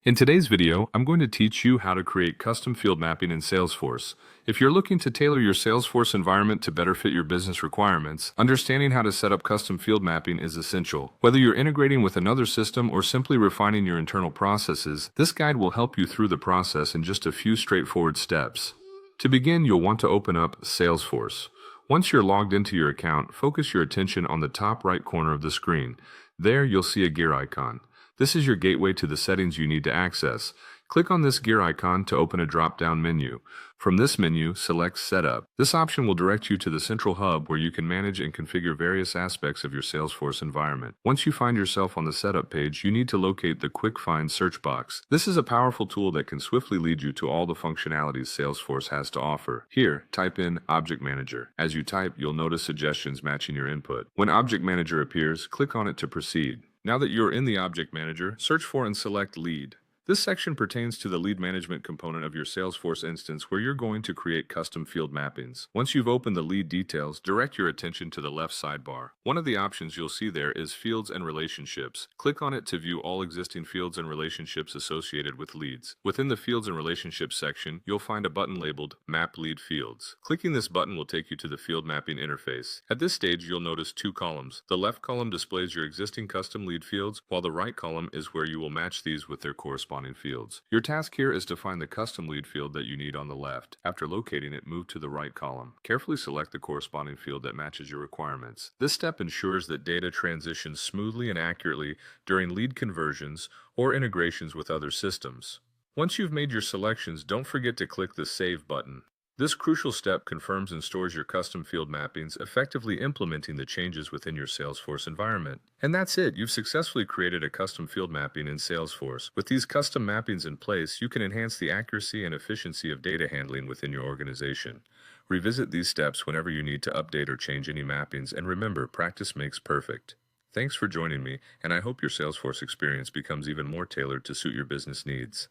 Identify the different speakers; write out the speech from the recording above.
Speaker 1: In today's video, I'm going to teach you how to create custom field mapping in Salesforce. If you're looking to tailor your Salesforce environment to better fit your business requirements, understanding how to set up custom field mapping is essential. Whether you're integrating with another system or simply refining your internal processes, this guide will help you through the process in just a few straightforward steps. To begin, you'll want to open up Salesforce. Once you're logged into your account, focus your attention on the top right corner of the screen. There, you'll see a gear icon. This is your gateway to the settings you need to access. Click on this gear icon to open a drop-down menu. From this menu, select Setup. This option will direct you to the central hub where you can manage and configure various aspects of your Salesforce environment. Once you find yourself on the Setup page, you need to locate the Quick Find search box. This is a powerful tool that can swiftly lead you to all the functionalities Salesforce has to offer. Here, type in Object Manager. As you type, you'll notice suggestions matching your input. When Object Manager appears, click on it to proceed. Now that you're in the Object Manager, search for and select Lead. This section pertains to the lead management component of your Salesforce instance where you're going to create custom field mappings. Once you've opened the lead details, direct your attention to the left sidebar. One of the options you'll see there is Fields and Relationships. Click on it to view all existing fields and relationships associated with leads. Within the Fields and Relationships section, you'll find a button labeled Map Lead Fields. Clicking this button will take you to the field mapping interface. At this stage, you'll notice two columns. The left column displays your existing custom lead fields, while the right column is where you will match these with their corresponding fields. Your task here is to find the custom lead field that you need on the left. After locating it, move to the right column. Carefully select the corresponding field that matches your requirements. This step ensures that data transitions smoothly and accurately during lead conversions or integrations with other systems. Once you've made your selections, don't forget to click the Save button. This crucial step confirms and stores your custom field mappings, effectively implementing the changes within your Salesforce environment. And that's it. You've successfully created a custom field mapping in Salesforce. With these custom mappings in place, you can enhance the accuracy and efficiency of data handling within your organization. Revisit these steps whenever you need to update or change any mappings, and remember, practice makes perfect. Thanks for joining me, and I hope your Salesforce experience becomes even more tailored to suit your business needs.